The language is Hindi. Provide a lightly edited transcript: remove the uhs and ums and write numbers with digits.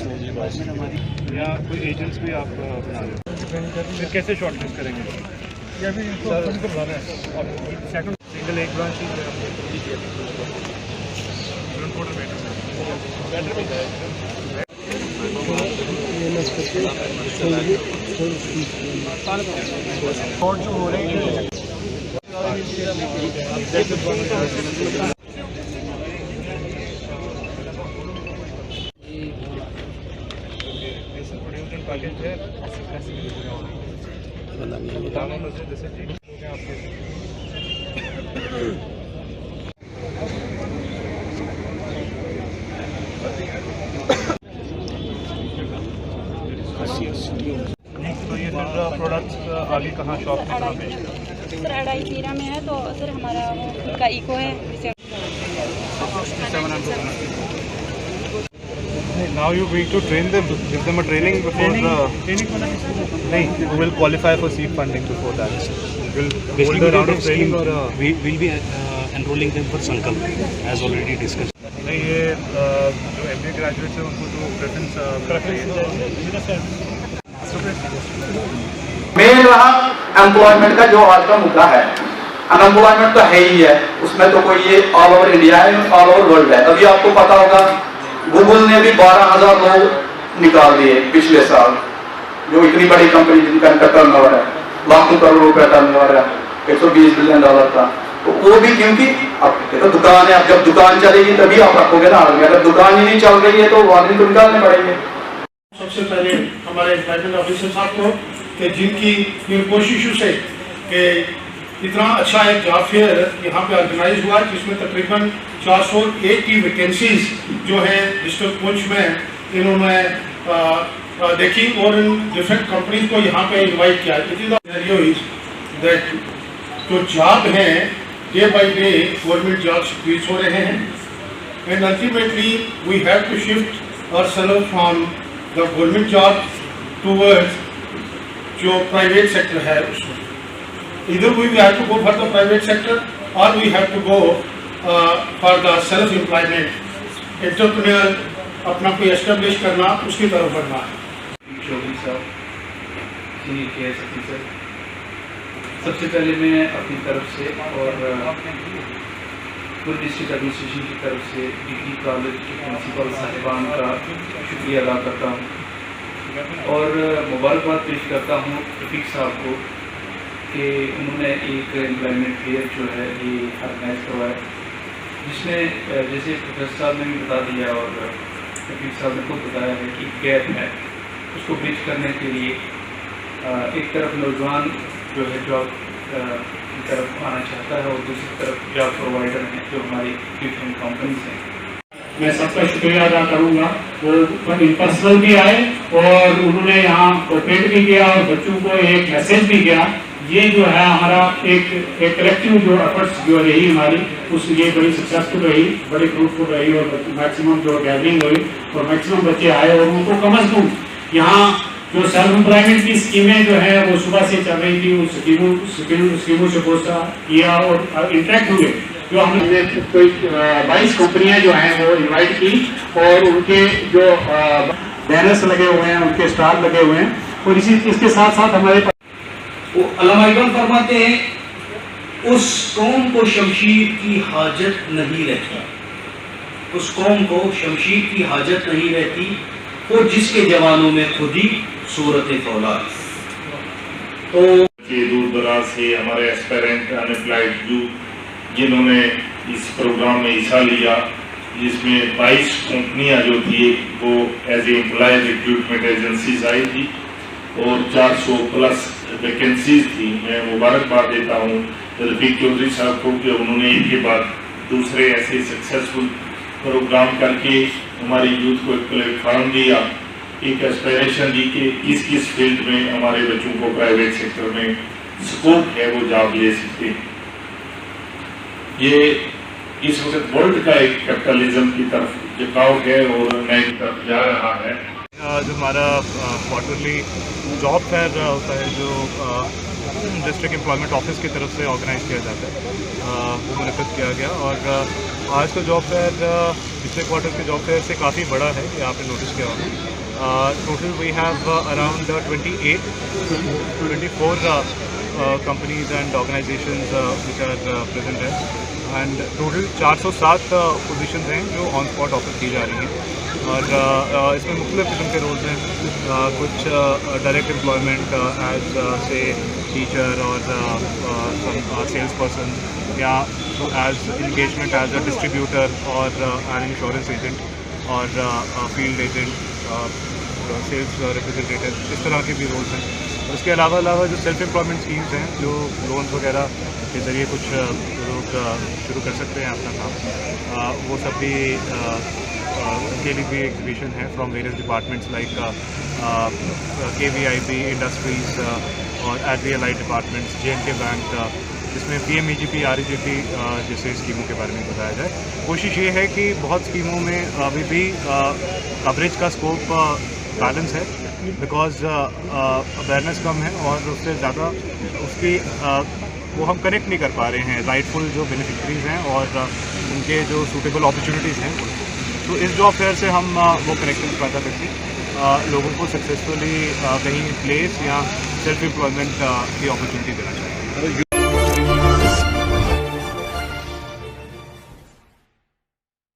या कोई एजेंट्स भी आप बना रहे हो, फिर कैसे शॉर्टलिस्ट करेंगे? या फिर इनको बना रहे हैं और सेकंड सिंगल एक ब्रांच ही और जो हो रहे हैं पैकेज है तो ये फिर प्रोडक्ट्स आगे कहाँ शॉप में कहाँ बेचते सर अढ़ाई पीरा में है, तो सर हमारा वो खुद का इको है जिसे Now you're going to train them, give them a training before the. You will qualify for seed funding before that. You'll hold a round of training or we will be enrolling them for Sankalp as already discussed. नहीं ये जो MBA ग्रेजुएट्स हैं उनको जो प्रेफरेंस मेन रहा एम्प्लॉयमेंट का जो आज का मुद्दा है। अनएम्प्लॉयमेंट तो है ही है, उसमें तो कोई ये ऑल ओवर इंडिया है, ऑल ओवर वर्ल्ड है। अभी आपको पता होगा गूगल ने भी 12,000 लोग निकाल दिए पिछले साल, जो इतनी बड़ी कंपनी जिनका टर्नओवर है लाखों करोड़ रुपए टर्नओवर है, $120 बिलियन का। तो वो भी क्योंकि अब तो दुकान है, अब जब दुकान चलेगी तभी आप रखोगे ना आदमी, अगर दुकान ही नहीं चल रही है तो आदमी को निकालने पड़ेंगे। सबसे पहले हमारे एम्प्लॉयमेंट ऑफिसर साहब को कि जिनकी कोशिशों से कि इतना अच्छा एक जॉब फेयर यहाँ पे ऑर्गेनाइज हुआ जिसमें तकरीबन 480 वैकेंसीज जो है डिस्ट्रिक्ट पुंछ में इन्होंने देखी और इन डिफरेंट कंपनीज को यहाँ पे इनवाइट किया। इट इज दैट जो जॉब हैं day by day government jobs create हो रहे हैं and ultimately we have to shift ourselves from the government job towards जो प्राइवेट सेक्टर है उसमें। Either we have to go for the private sector or we have to go for the self-employment, entrepreneur अपना कोई एस्टेब्लिश करना, उसकी तरफ बढ़ना है। सबसे पहले मैं अपनी तरफ से और पूरे डिस्ट्रिक्ट एडमिनिस्ट्रेशन की तरफ से डिग्री कॉलेज के प्रिंसिपल साहिबान का शुक्रिया अदा करता हूँ और मुबारकबाद पेश करता हूँ रफीक साहब को कि उन्होंने एक एम्प्लॉयमेंट फेयर जो है ये ऑर्गेनाइज करवाया, जिसमें जैसे प्रोफेसर साहब ने भी बता दिया और रफीक साहब ने खुद बताया है कि गैप है उसको ब्रिज करने के लिए एक तरफ नौजवान जो है जॉब की तरफ आना चाहता है और दूसरी तरफ जॉब प्रोवाइडर हैं जो हमारी डिफरेंट कंपनीज हैं। मैं सबका शुक्रिया अदा करूंगा, वो पर्सनल भी आए और उन्होंने यहाँ कोऑपरेट भी किया और बच्चों को एक मैसेज भी किया। ये जो है हमारा एक कलेक्टिव जो एफर्ट्स जो रही हमारी उस ये बड़ी सक्सेसफुल रही, बड़ी फ्रूटफुल रही और मैक्सिमम जो गैदरिंग हुई और मैक्सिमम बच्चे आए और उनको कम अज कम यहाँ जो सेल्फ एम्प्लॉयमेंट की स्कीमें जो है वो सुबह से चल रही थी, उस स्कीमों से बहुत सा किया और इंटरेक्ट हुए। जो हमने कोई 22 कंपनियां जो हैं वो इनवाइट की और उनके जो बैनर्स लगे हुए हैं, उनके स्टार लगे हुए हैं और इसके साथ साथ हमारे वो अल्लामा इकबाल फरमाते हैं उस कौम को शमशीर की हाजत नहीं रहती, उस कौम को शमशीर की हाजत नहीं रहती और जिसके जवानों में खुद ही सूरत फौलाद। तो दूर दराज से हमारे एस्पेरेंट अनएम्प्लॉयड यूथ जिन्होंने इस प्रोग्राम में हिस्सा लिया, जिसमें 22 कंपनियां जो थी वो as a employ recruitment agencies आई थी और 400 प्लस वैकेंसीज थी। मैं मुबारकबाद देता हूँ रफीक चौधरी साहब को कि उन्होंने एक के बाद दूसरे ऐसे सक्सेसफुल प्रोग्राम करके हमारी यूथ को एक प्लेटफॉर्म दिया, एक एस्पिरेशन दी कि किस फील्ड में हमारे बच्चों को प्राइवेट सेक्टर में स्कोप है वो जॉब ले सकते हैं। ये इस वक्त वर्ल्ड का एक कैपिटलिज्म की तरफ झुकाव है और नई तरफ जा रहा है। जो हमारा क्वार्टरली जॉब फेयर होता है जो डिस्ट्रिक्ट एम्प्लॉयमेंट ऑफिस की तरफ से ऑर्गेनाइज किया जाता है, वो मुनक़द किया गया। और आज का जॉब फेयर पिछले क्वार्टर के जॉब फेयर से काफ़ी बड़ा है, ये आपने नोटिस किया होगा। Total we have around 24 companies and organizations which are present है, and टोटल 407 पोजीशंस हैं जो ऑन स्पॉट ऑफर की जा रही हैं। और इसमें मुख्तलिफ किस्म के रोल्स हैं, कुछ डायरेक्ट एम्प्लॉयमेंट एज से टीचर और सेल्स पर्सन, या as engagement as a distributor और एन इंश्योरेंस एजेंट और फील्ड एजेंट, सेल्स रिप्रेजेंटेटिव, इस तरह के भी रोल्स हैं। उसके अलावा जो सेल्फ एम्प्लॉयमेंट स्कीम्स हैं, जो लोन्स वगैरह के ज़रिए कुछ लोग शुरू कर सकते हैं अपना काम, वो सब भी उनके लिए भी एग्जीबिशन है from various departments like KVIB industries और एग्री-अलाइड डिपार्टमेंट्स, J&K बैंक, जिसमें PMEGP REGP जैसे स्कीमों के बारे में बताया जाए। कोशिश ये है कि बहुत स्कीमों में अभी भी कवरेज का स्कोप बैलेंस है, बिकॉज अवेयरनेस कम है और उससे ज़्यादा उसकी वो हम कनेक्ट नहीं कर पा रहे हैं राइटफुल जो बेनिफिशरीज हैं और उनके जो सूटेबल अपॉर्चुनिटीज़ हैं। तो इस जॉब फेयर से हम वो कनेक्शन पैदा करके लोगों को सक्सेसफुली कहीं प्लेस या सेल्फ एम्प्लॉयमेंट की अपॉर्चुनिटी देना चाहेंगे।